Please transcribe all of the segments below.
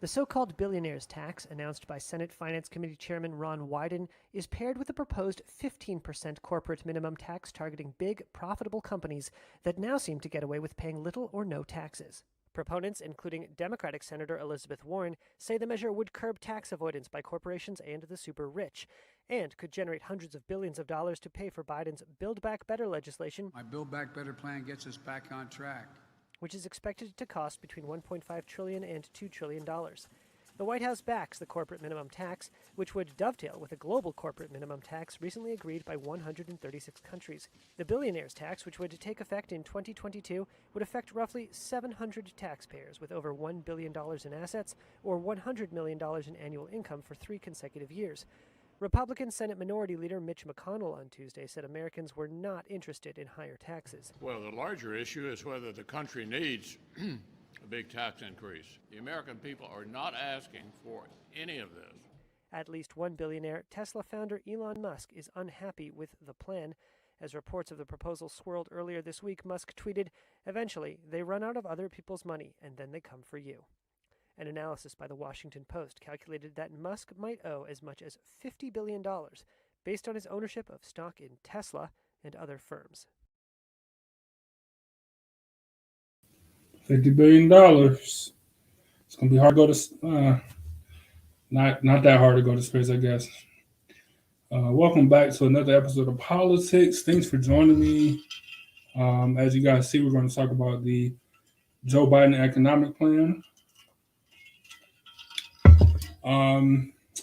The so-called billionaires tax, announced by Senate Finance Committee Chairman Ron Wyden, is paired with a proposed 15% corporate minimum tax targeting big, profitable companies that now seem to get away with paying little or no taxes. Proponents, including Democratic Senator Elizabeth Warren, say the measure would curb tax avoidance by corporations and the super rich, and could generate hundreds of billions of dollars to pay for Biden's Build Back Better legislation. My Build Back Better plan gets us back on track, Which is expected to cost between $1.5 trillion and $2 trillion. The White House backs the corporate minimum tax, which would dovetail with a global corporate minimum tax recently agreed by 136 countries. The billionaires tax, which would take effect in 2022, would affect roughly 700 taxpayers with over $1 billion in assets or $100 million in annual income for 3 consecutive years. Republican Senate Minority Leader Mitch McConnell on Tuesday said Americans were not interested in higher taxes. Well, the larger issue is whether the country needs a big tax increase. The American people are not asking for any of this. At least one billionaire, Tesla founder Elon Musk, is unhappy with the plan. As reports of the proposal swirled earlier this week, Musk tweeted, "Eventually, they run out of other people's money, and then they come for you." An analysis by the Washington Post calculated that Musk might owe as much as $50 billion based on his ownership of stock in Tesla and other firms. $50 billion. It's gonna be hard to go to not that hard to go to space, I guess. Welcome back to another episode of Politics. Thanks for joining me. As you guys see, we're going to talk about the Joe Biden economic plan,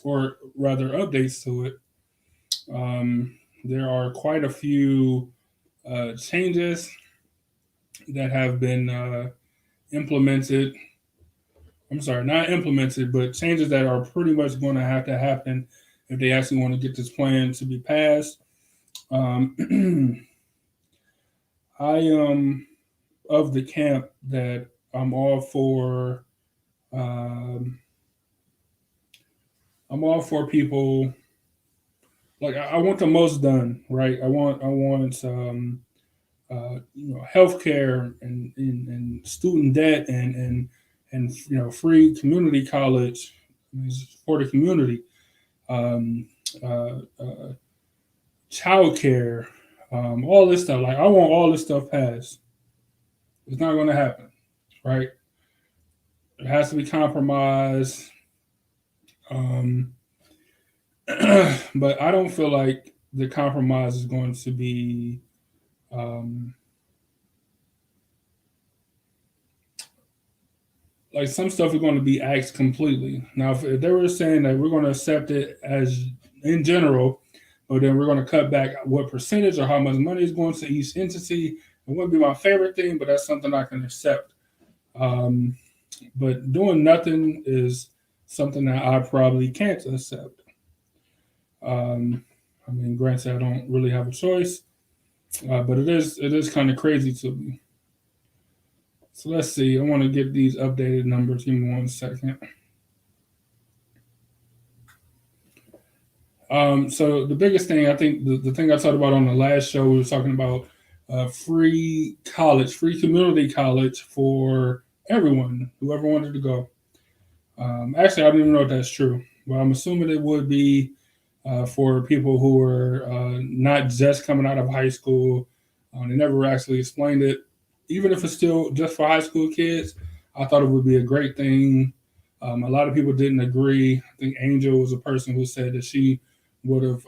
or rather updates to it. There are quite a few changes that have been implemented. I'm sorry, not implemented, but changes that are pretty much going to happen if they actually want to get this plan to be passed. I am of the camp that I'm all for. I'm all for people. Like I want the most done, right? I want healthcare and student debt and free community college for the community, child care, all this stuff. Like I want all this stuff passed. It's not going to happen, right? It has to be compromised. But I don't feel like the compromise is going to be like some stuff is going to be axed completely. Now, if they were saying that we're going to accept it as in general, but then we're going to cut back what percentage or how much money is going to each entity, it wouldn't be my favorite thing, but that's something I can accept. But doing nothing is something that I probably can't accept. I mean, granted, I don't really have a choice, but it is kind of crazy to me. So let's see. I want to get these updated numbers. Give me 1 second. So the biggest thing, I think, the thing I talked about on the last show, we were talking about free college, free community college for everyone, whoever wanted to go. Actually, I don't even know if that's true, but I'm assuming it would be for people who are not just coming out of high school. They never actually explained it. Even if it's still just for high school kids, I thought it would be a great thing. A lot of people didn't agree. I think Angel was a person who said that she would have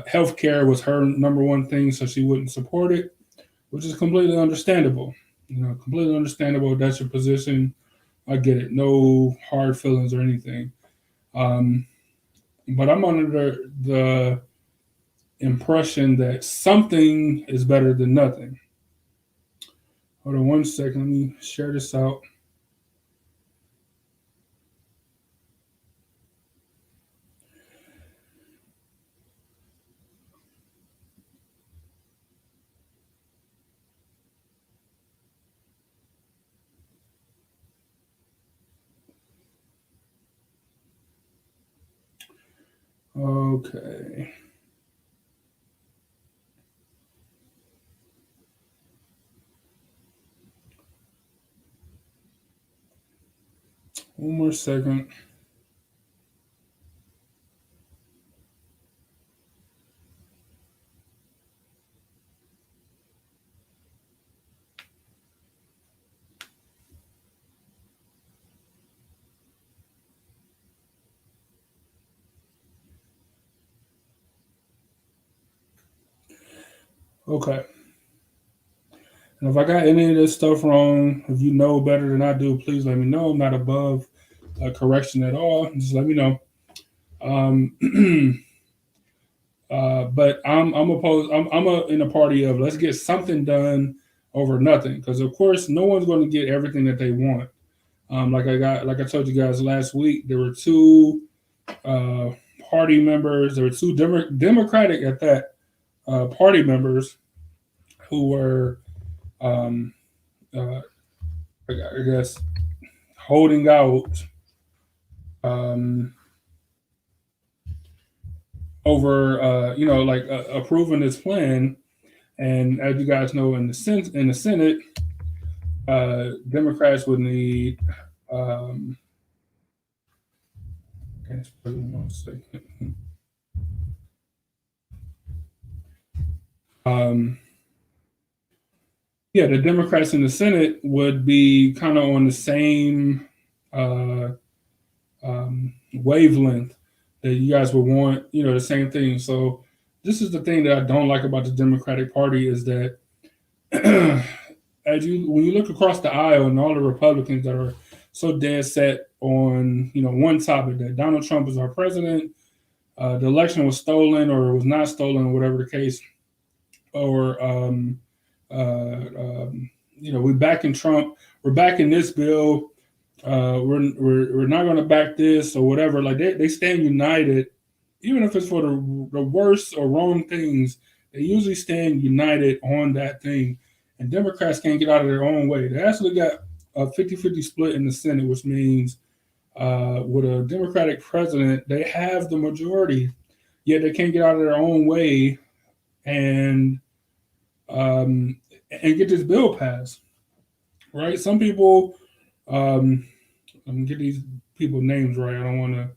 healthcare was her number one thing, so she wouldn't support it, which is completely understandable. Completely understandable. That's your position. I get it. No hard feelings or anything. But I'm under the impression that something is better than nothing. Hold on 1 second. Let me share this out. Okay. One more second. Okay. And if I got any of this stuff wrong, if you know better than I do, please let me know. I'm not above correction at all. Just let me know. Um, but I'm opposed. In a party of let's get something done over nothing, because of course no one's going to get everything that they want. Like I told you guys last week, there were two uh, party members. There were two Democratic at that party members who were, um, uh, I guess, holding out um, over, approving this plan. And as you guys know, in the Senate, Democrats would need. Um, one second. Um, yeah, the Democrats in the Senate would be kind of on the same uh, wavelength that you guys would want, the same thing. So this is the thing that I don't like about the Democratic Party is that when you look across the aisle and all the Republicans that are so dead set on one topic, that Donald Trump is our president, the election was stolen or was not stolen, whatever the case, or we're backing Trump, we're backing this bill, we're not going to back this or whatever. Like they stand united, even if it's for the worst or wrong things. They usually stand united on that thing. And Democrats can't get out of their own way. They actually got a 50-50 split in the Senate, which means with a Democratic president, they have the majority, yet they can't get out of their own way and get this bill passed. Right? Some people, let me get these people's names right. I don't want to.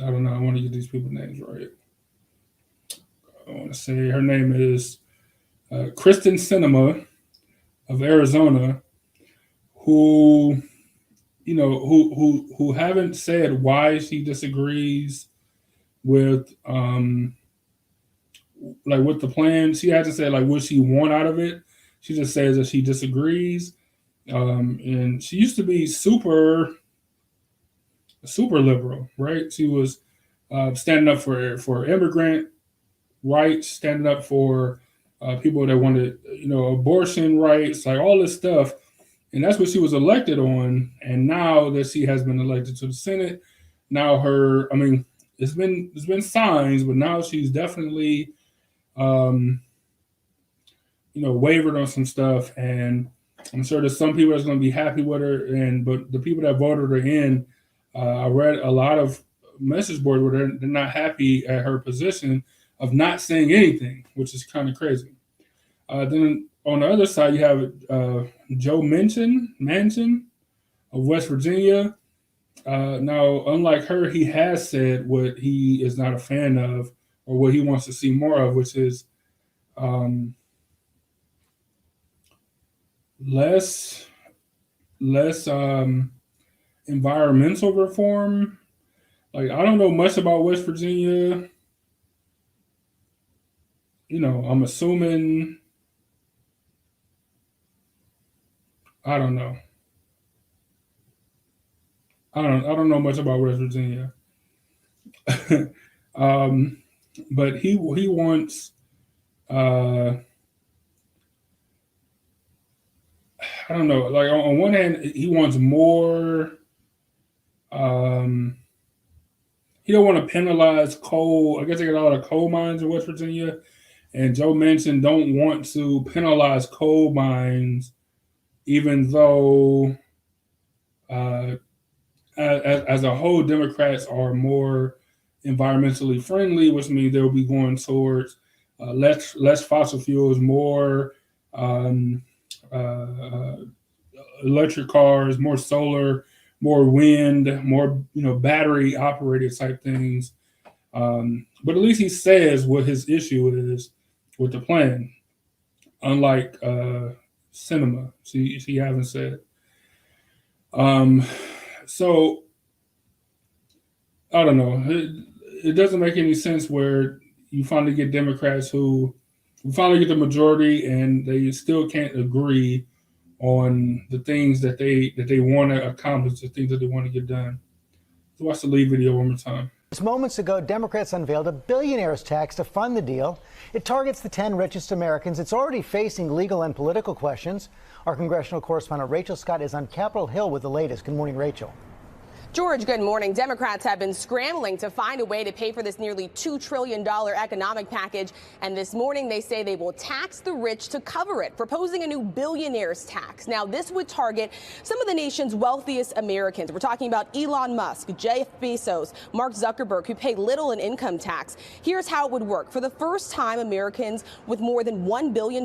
I don't know. I want to get these people's names right. I want to say her name is Kristen Sinema of Arizona, who who haven't said why she disagrees with with the plan. She hasn't said like what she want out of it. She just says that she disagrees. And she used to be super liberal, right? She was standing up for immigrant rights, standing up for people that wanted, abortion rights, like all this stuff. And that's what she was elected on. And now that she has been elected to the Senate, now it's been signs, but now she's definitely, wavered on some stuff. And I'm sure there's some people that's going to be happy with her. But the people that voted her in, I read a lot of message boards where they're not happy at her position of not saying anything, which is kind of crazy. Then on the other side, you have Joe Manchin of West Virginia. Now, unlike her, he has said what he is not a fan of or what he wants to see more of, which is less environmental reform. Like, I don't know much about West Virginia. I'm assuming, I don't know. I don't know much about West Virginia. But he wants I don't know. Like on one hand, he wants more. He don't want to penalize coal. I guess they got a lot of coal mines in West Virginia, and Joe Manchin don't want to penalize coal mines, even though, as a whole, Democrats are more environmentally friendly, which means they'll be going towards less fossil fuels, more electric cars, more solar, more wind, more battery operated type things. But at least he says what his issue is with the plan. Unlike cinema, she haven't said. Um, so I don't know. It doesn't make any sense where you finally get Democrats who finally get the majority and they still can't agree on the things that they want to accomplish, the things that they want to get done. So watch the lead video one more time. Just moments ago, Democrats unveiled a billionaire's tax to fund the deal. It targets the 10 richest Americans. It's already facing legal and political questions. Our congressional correspondent Rachel Scott is on Capitol Hill with the latest. Good morning, Rachel. George, good morning. Democrats have been scrambling to find a way to pay for this nearly $2 trillion economic package. And this morning they say they will tax the rich to cover it, proposing a new billionaire's tax. Now, this would target some of the nation's wealthiest Americans. We're talking about Elon Musk, Jeff Bezos, Mark Zuckerberg, who pay little in income tax. Here's how it would work. For the first time, Americans with more than $1 billion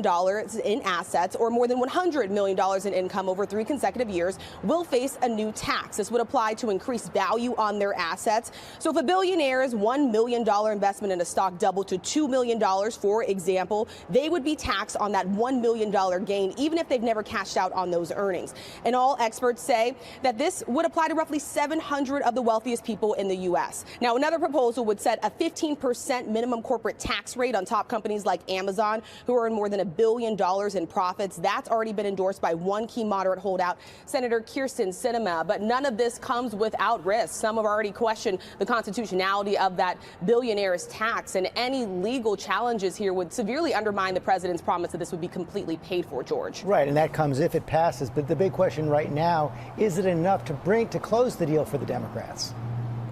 in assets or more than $100 million in income over 3 consecutive years will face a new tax. This would apply to increase value on their assets. So if a billionaire's $1 million investment in a stock doubled to $2 million, for example, they would be taxed on that $1 million gain, even if they've never cashed out on those earnings. And all experts say that this would apply to roughly 700 of the wealthiest people in the U.S. Now, another proposal would set a 15% minimum corporate tax rate on top companies like Amazon, who earn more than $1 billion in profits. That's already been endorsed by one key moderate holdout, Senator Kyrsten Sinema. But none of this comes without risk. Some have already questioned the constitutionality of that billionaire's tax, and any legal challenges here would severely undermine the president's promise that this would be completely paid for, George. Right, and that comes if it passes. But the big question right now, is it enough to close the deal for the Democrats?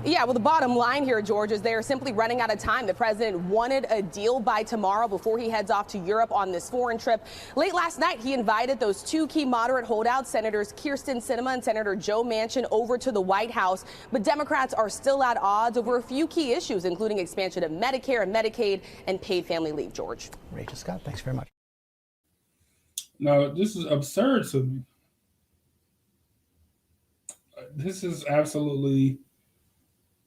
Yeah, well, the bottom line here, George, is they're simply running out of time. The president wanted a deal by tomorrow before he heads off to Europe on this foreign trip. Late last night, he invited those 2 key moderate holdouts, Senators Kyrsten Sinema and Senator Joe Manchin, over to the White House. But Democrats are still at odds over a few key issues, including expansion of Medicare and Medicaid and paid family leave, George. Rachel Scott, thanks very much. Now, this is absurd to me. This is absolutely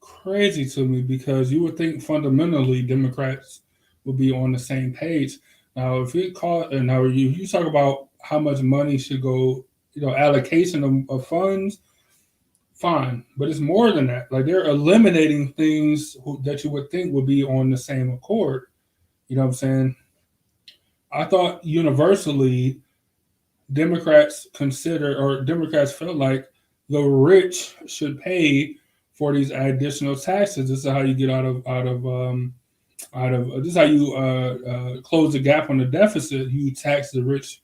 crazy to me because you would think fundamentally Democrats would be on the same page. Now, if you talk about how much money should go, allocation of funds, fine, but it's more than that. Like, they're eliminating things that you would think would be on the same accord. You know what I'm saying? I thought universally Democrats felt like the rich should pay for these additional taxes. This is how you get out of this is how you close the gap on the deficit. You tax the rich,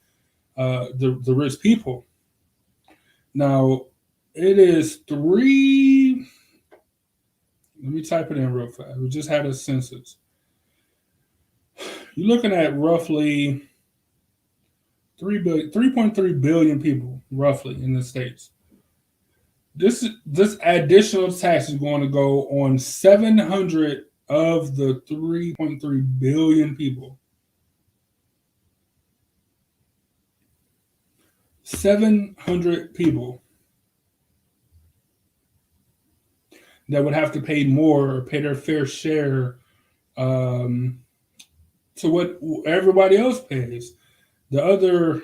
the rich people. Now it is 3. Let me type it in real fast. We just had a census. You're looking at roughly 3.3 billion people, roughly, in the States. This additional tax is going to go on 700 of the 3.3 billion people. 700 people that would have to pay more or pay their fair share to what everybody else pays. The other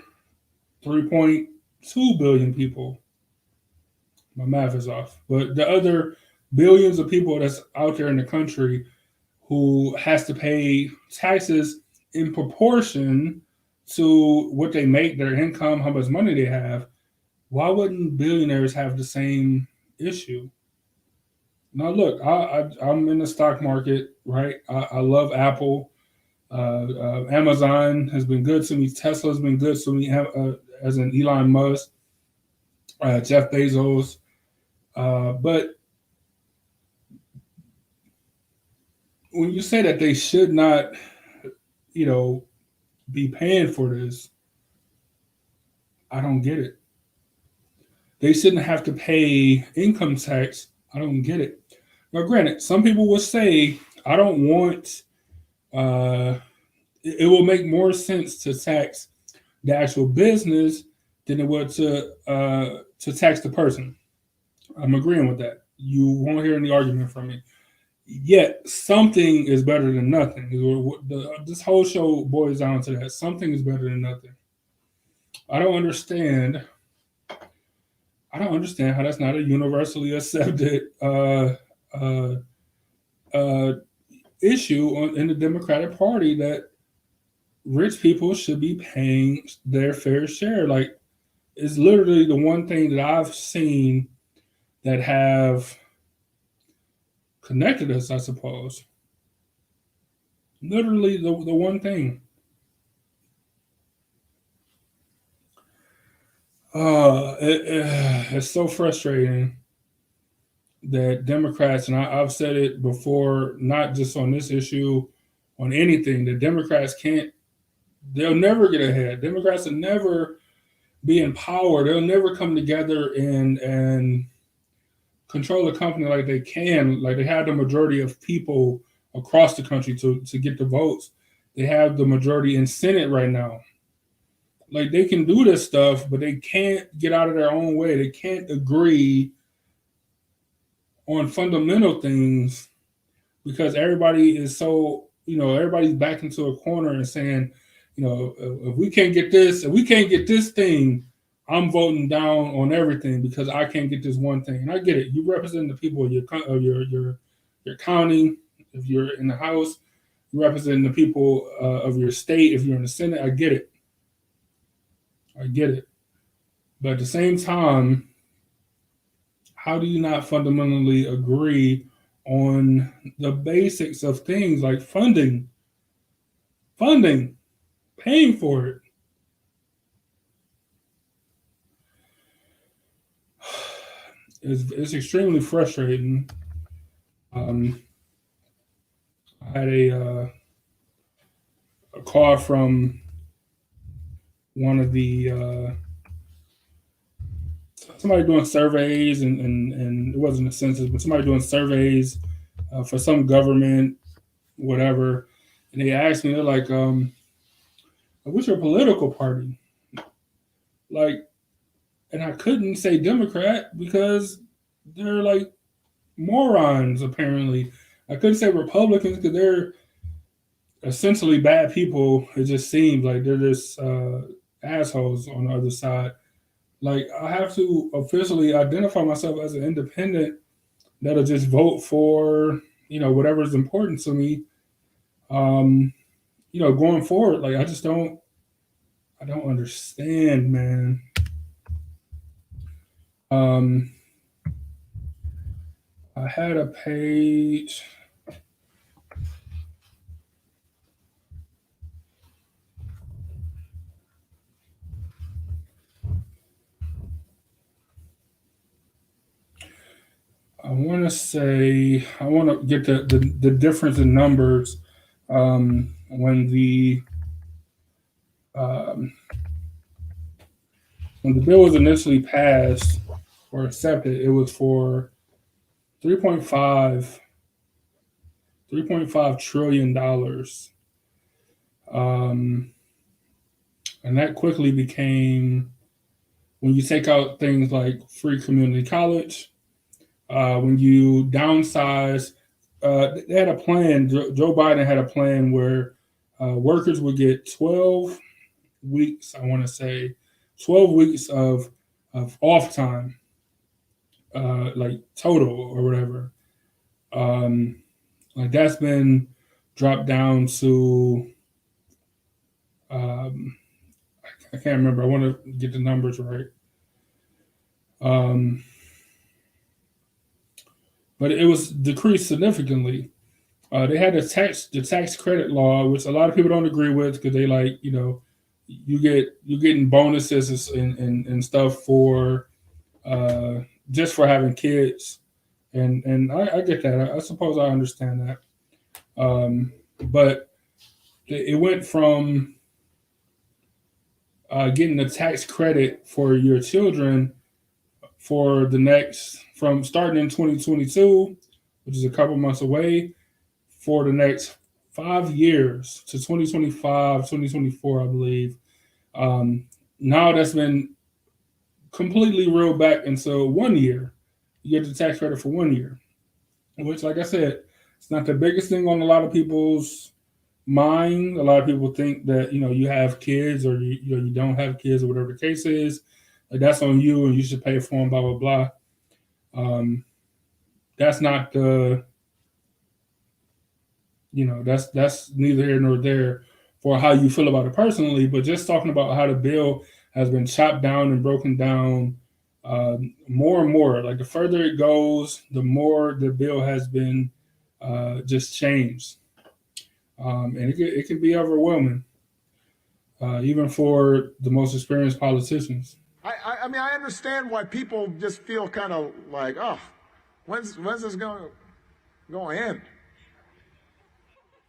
3.2 billion people, my math is off, but the other billions of people that's out there in the country who has to pay taxes in proportion to what they make, their income, how much money they have. Why wouldn't billionaires have the same issue? Now, look, I'm in the stock market, right? I love Apple. Amazon has been good to me. Tesla has been good to me, as in Elon Musk, Jeff Bezos. But when you say that they should not, be paying for this, I don't get it. They shouldn't have to pay income tax. I don't get it. Now, granted, some people will say, I don't want, it will make more sense to tax the actual business than it would to tax the person. I'm agreeing with that. You won't hear any argument from me. Yet something is better than nothing. This whole show boils down to that. Something is better than nothing. I don't understand. I don't understand how that's not a universally accepted uh, uh, issue in the Democratic Party that rich people should be paying their fair share. Like, it's literally the one thing that I've seen that have connected us, I suppose. Literally the one thing. It's so frustrating that Democrats, and I've said it before, not just on this issue, on anything, that Democrats they'll never get ahead. Democrats will never be in power. They'll never come together and control the company like they can, like they have the majority of people across the country to get the votes. They have the majority in Senate right now. Like, they can do this stuff, but they can't get out of their own way. They can't agree on fundamental things because everybody is so, everybody's backed into a corner and saying, if we can't get this, if we can't get this thing, I'm voting down on everything because I can't get this one thing. And I get it. You represent the people of your county. If you're in the House, you represent the people of your state. If you're in the Senate, I get it. I get it. But at the same time, how do you not fundamentally agree on the basics of things like funding, paying for it? It's extremely frustrating. I had a call from one of the somebody doing surveys, and it wasn't a census, but somebody doing surveys for some government, whatever. And they asked me, they're like, what's your political party? Like, and I couldn't say Democrat because they're like morons, apparently. I couldn't say Republicans because they're essentially bad people. It just seems like they're just assholes on the other side. Like, I have to officially identify myself as an independent that'll just vote for, whatever is important to me. Going forward, like, I don't understand, man. I had a page. I want to get the difference in numbers when um, when the bill was initially passed or accepted. It was for 3.5 $3.5 trillion, and that quickly became, when you take out things like free community college, when you downsize, they had a plan. Joe Biden had a plan where workers would get 12 weeks, I want to say, 12 weeks of off time, like total or whatever. Like, that's been dropped down to, I can't remember. I want to get the numbers right. But it was decreased significantly. They had the tax credit law, which a lot of people don't agree with because they like, you're getting bonuses and stuff for just for having kids, and I get that. I suppose I understand that. But it went from getting the tax credit for your children for from starting in 2022, which is a couple months away, for the next 5 years to 2025, 2024, I believe. Now that's been completely reeled back until 1 year. You get the tax credit for 1 year, which, like I said, it's not the biggest thing on a lot of people's mind. A lot of people think that you have kids or you don't have kids or whatever the case is. Like that's on you and you should pay for them. Blah blah blah. That's not the that's neither here nor there for how you feel about it personally. But just talking about how the bill has been chopped down and broken down more and more. Like the further it goes, the more the bill has been just changed, and it can be overwhelming, even for the most experienced politicians. I mean, I understand why people just feel kind of like, oh, when's this going to end?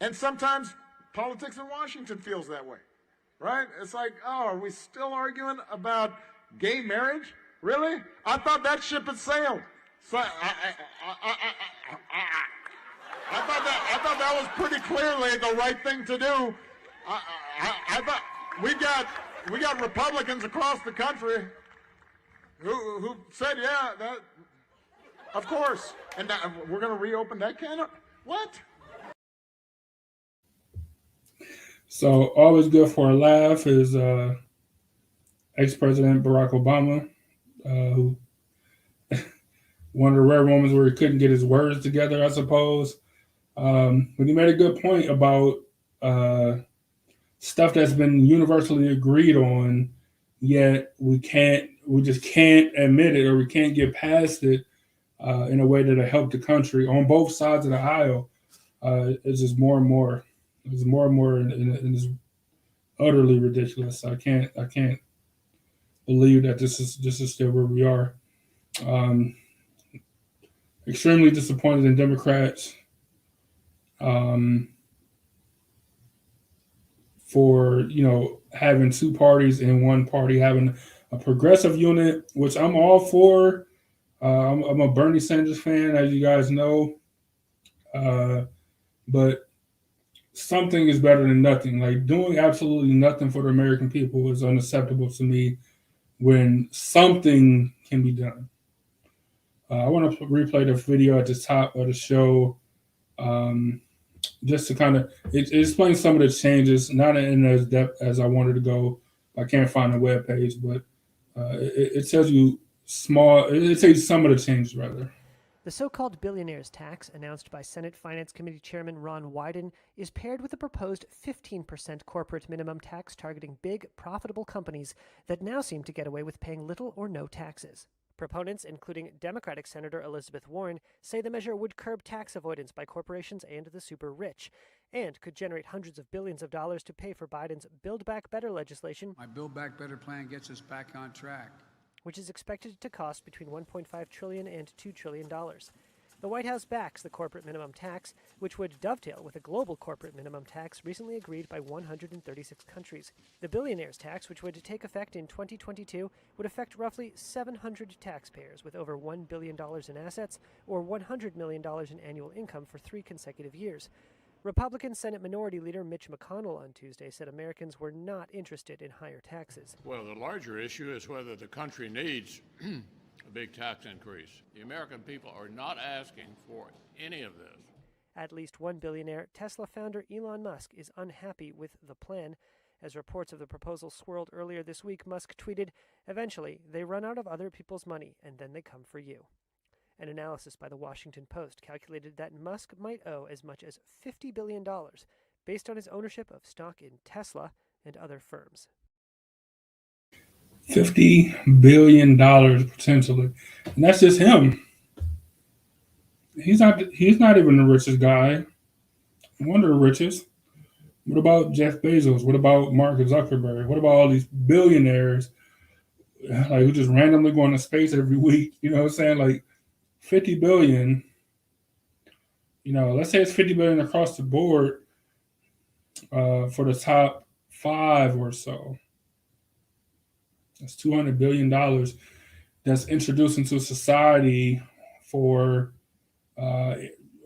And sometimes politics in Washington feels that way, right? It's like, oh, are we still arguing about gay marriage? Really? I thought that ship had sailed. So I thought that was pretty clearly the right thing to do. I thought we got Republicans across the country who said, yeah, that of course, and we're going to reopen that can of what? So always good for a laugh is ex-President Barack Obama, who one of the rare moments where he couldn't get his words together, I suppose. But he made a good point about stuff that's been universally agreed on, yet we just can't admit it or we can't get past it in a way that'll help the country on both sides of the aisle. It's just more and more. It's more and more, and it's utterly ridiculous. I can't believe that this is still where we are. Extremely disappointed in Democrats for having two parties and one party having a progressive unit, which I'm all for. I'm a Bernie Sanders fan, as you guys know, but something is better than nothing. Like doing absolutely nothing for the American people is unacceptable to me when something can be done. I want to replay the video at the top of the show just to kind of it explains some of the changes, not in as depth as I wanted to go. I can't find the webpage, but it tells you it tells you some of the changes, rather. The so-called billionaires tax, announced by Senate Finance Committee Chairman Ron Wyden, is paired with a proposed 15% corporate minimum tax targeting big, profitable companies that now seem to get away with paying little or no taxes. Proponents, including Democratic Senator Elizabeth Warren, say the measure would curb tax avoidance by corporations and the super rich, and could generate hundreds of billions of dollars to pay for Biden's Build Back Better legislation. My Build Back Better plan gets us back on track, which is expected to cost between $1.5 trillion and $2 trillion. The White House backs the corporate minimum tax, which would dovetail with a global corporate minimum tax recently agreed by 136 countries. The billionaires tax, which would take effect in 2022, would affect roughly 700 taxpayers with over $1 billion in assets or $100 million in annual income for 3 consecutive years. Republican Senate Minority Leader Mitch McConnell on Tuesday said Americans were not interested in higher taxes. Well, the larger issue is whether the country needs a big tax increase. The American people are not asking for any of this. At least one billionaire, Tesla founder Elon Musk, is unhappy with the plan. As reports of the proposal swirled earlier this week, Musk tweeted, "Eventually, they run out of other people's money, and then they come for you." An analysis by the Washington Post calculated that Musk might owe as much as $50 billion based on his ownership of stock in Tesla and other firms. $50 billion potentially. And that's just him. He's not even the richest guy. One of the richest. What about Jeff Bezos? What about Mark Zuckerberg? What about all these billionaires who just randomly go into space every week? You know what I'm saying? Like 50 billion, let's say it's 50 billion across the board for the top 5 or so. That's $200 billion that's introduced into society for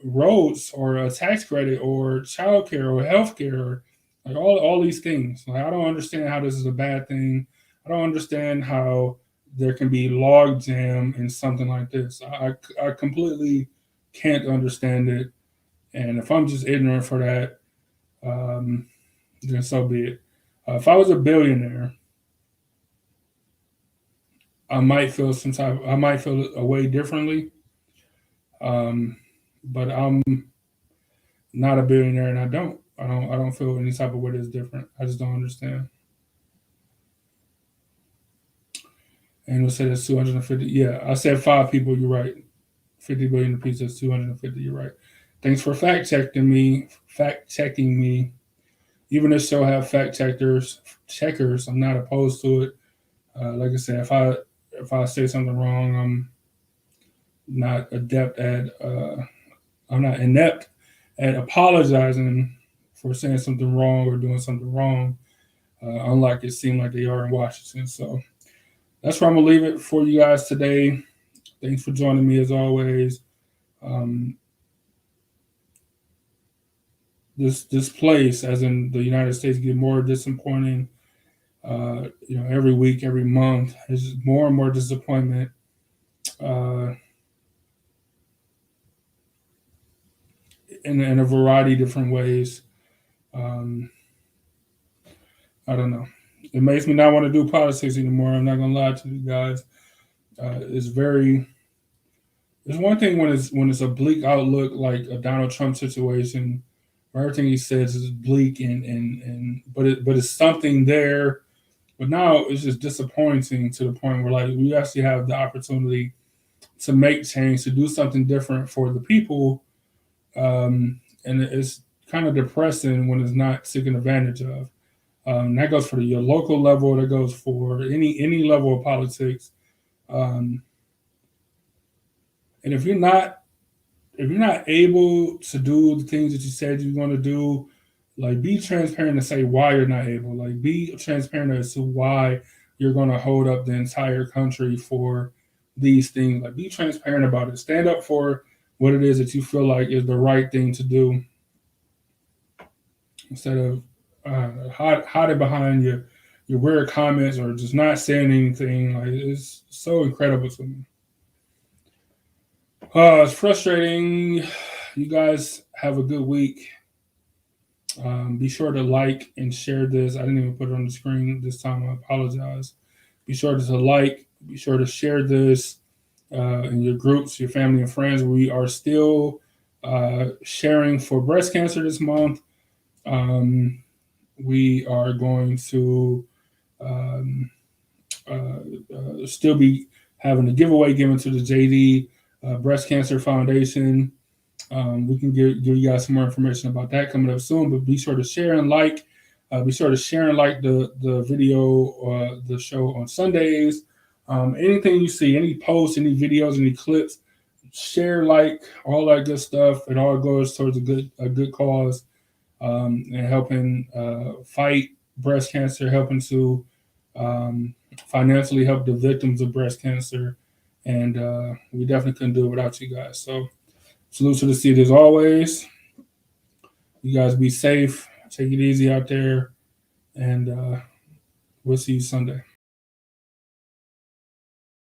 roads or a tax credit or childcare or healthcare, like all these things. Like I don't understand how this is a bad thing. I don't understand how there can be log jam in something like this. I completely can't understand it. And if I'm just ignorant for that, then so be it. If I was a billionaire, I might feel a way differently. But I'm not a billionaire, and I don't feel any type of way that's different. I just don't understand. And we'll say that's 250. Yeah, I said 5 people. You're right. 50 billion apiece. That's 250. You're right. Thanks for fact checking me. Even if show have checkers, I'm not opposed to it. Like I said, if I say something wrong, not adept at. I'm not inept at apologizing for saying something wrong or doing something wrong. Unlike it seemed like they are in Washington. So that's where I'm gonna leave it for you guys today. Thanks for joining me as always. This place, as in the United States, get more disappointing. Every week, every month, there's more and more disappointment. In a variety of different ways. I don't know. It makes me not want to do politics anymore. I'm not gonna lie to you guys. It's one thing when it's a bleak outlook like a Donald Trump situation, where everything he says is bleak but it's something there. But now it's just disappointing to the point where like we actually have the opportunity to make change, to do something different for the people, and it's kind of depressing when it's not taken advantage of. That goes for your local level. That goes for any level of politics. And if you're not able to do the things that you said you're going to do, like be transparent and say why you're not able. Like be transparent as to why you're going to hold up the entire country for these things. Like be transparent about it. Stand up for what it is that you feel like is the right thing to do, instead of hiding behind your weird comments or just not saying anything. Like it's so incredible to me. It's frustrating. You guys have a good week. Be sure to like and share this. I didn't even put it on the screen this time. I apologize. Be sure to like. Be sure to share this in your groups, your family and friends. We are still sharing for breast cancer this month. We are going to still be having a giveaway given to the JD Breast Cancer Foundation. We can give you guys some more information about that coming up soon, but be sure to share and like. Be sure to share and like the video, the show on Sundays. Anything you see, any posts, any videos, any clips, share, like, all that good stuff. It all goes towards a good cause, and helping fight breast cancer, helping to financially help the victims of breast cancer. And we definitely couldn't do it without you guys. So salute to the city as always. You guys be safe. Take it easy out there. And we'll see you Sunday.